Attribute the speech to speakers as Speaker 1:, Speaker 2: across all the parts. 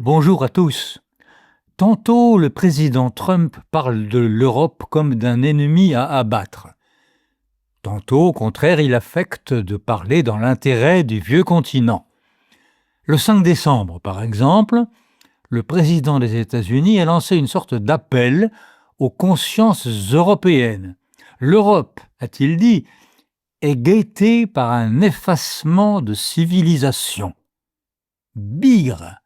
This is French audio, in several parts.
Speaker 1: Bonjour à tous. Tantôt, le président Trump parle de l'Europe comme d'un ennemi à abattre. Tantôt, au contraire, il affecte de parler dans l'intérêt du vieux continent. Le 5 décembre, par exemple, le président des États-Unis a lancé une sorte d'appel aux consciences européennes. L'Europe, a-t-il dit, est guettée par un effacement de civilisation. Bigre!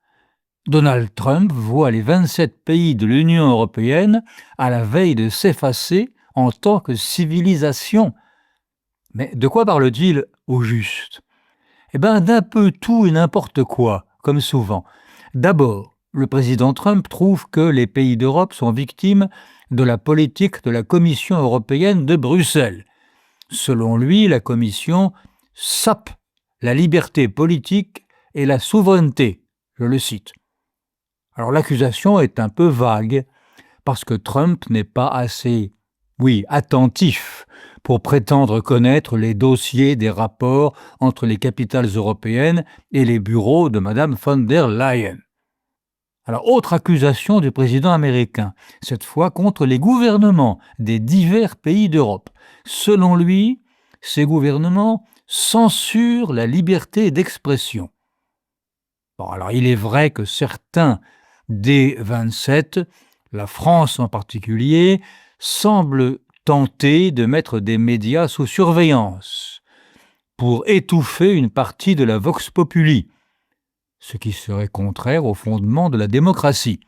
Speaker 1: Donald Trump voit les 27 pays de l'Union européenne à la veille de s'effacer en tant que civilisation. Mais de quoi parle-t-il au juste ? D'un peu tout et n'importe quoi, comme souvent. D'abord, le président Trump trouve que les pays d'Europe sont victimes de la politique de la Commission européenne de Bruxelles. Selon lui, la Commission sape la liberté politique et la souveraineté. Je le cite. Alors l'accusation est un peu vague, parce que Trump n'est pas assez, attentif pour prétendre connaître les dossiers des rapports entre les capitales européennes et les bureaux de Mme von der Leyen. Alors, autre accusation du président américain, cette fois contre les gouvernements des divers pays d'Europe. Selon lui, ces gouvernements censurent la liberté d'expression. Alors il est vrai que certains des 27, la France en particulier, semblent tenter de mettre des médias sous surveillance pour étouffer une partie de la vox populi, ce qui serait contraire au fondement de la démocratie.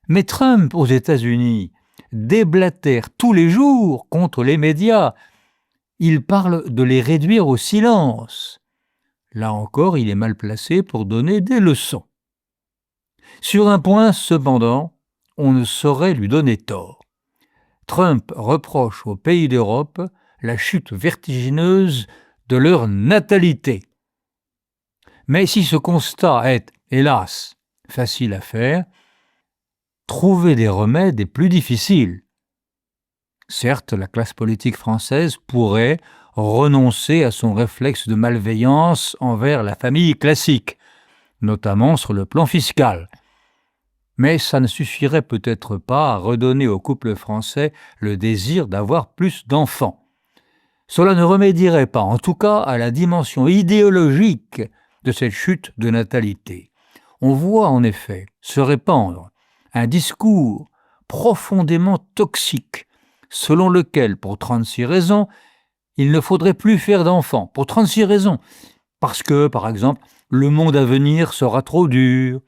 Speaker 1: Mais Trump, aux États-Unis, déblatère tous les jours contre les médias. Il parle de les réduire au silence. Là encore, il est mal placé pour donner des leçons. Sur un point, cependant, on ne saurait lui donner tort. Trump reproche aux pays d'Europe la chute vertigineuse de leur natalité. Mais si ce constat est, hélas, facile à faire, trouver des remèdes est plus difficile. Certes, la classe politique française pourrait renoncer à son réflexe de malveillance envers la famille classique, notamment sur le plan fiscal. Mais ça ne suffirait peut-être pas à redonner au couple français le désir d'avoir plus d'enfants. Cela ne remédierait pas, en tout cas, à la dimension idéologique de cette chute de natalité. On voit en effet se répandre un discours profondément toxique, selon lequel, pour 36 raisons, il ne faudrait plus faire d'enfants. Pour 36 raisons. Parce que, par exemple, le monde à venir sera trop dur,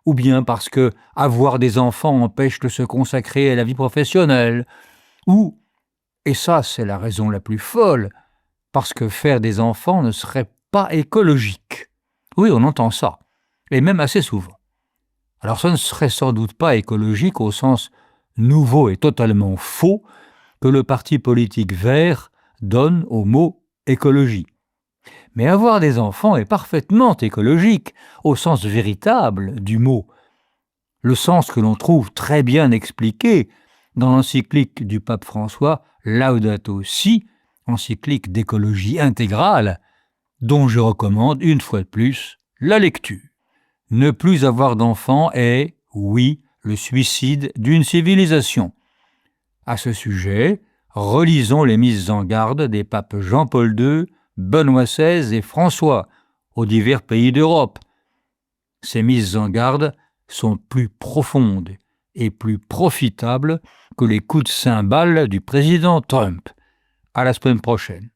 Speaker 1: ou bien parce que avoir des enfants empêche de se consacrer à la vie professionnelle, ou, et ça c'est la raison la plus folle, parce que faire des enfants ne serait pas écologique. Oui, on entend ça, et même assez souvent. Alors ça ne serait sans doute pas écologique au sens nouveau et totalement faux que le parti politique vert donne au mot écologie. Mais avoir des enfants est parfaitement écologique, au sens véritable du mot. Le sens que l'on trouve très bien expliqué dans l'encyclique du pape François Laudato Si, encyclique d'écologie intégrale, dont je recommande une fois de plus la lecture. Ne plus avoir d'enfants est, oui, le suicide d'une civilisation. À ce sujet, relisons les mises en garde des papes Jean-Paul II, Benoît XVI et François aux divers pays d'Europe. Ces mises en garde sont plus profondes et plus profitables que les coups de cymbale du président Trump. À la semaine prochaine.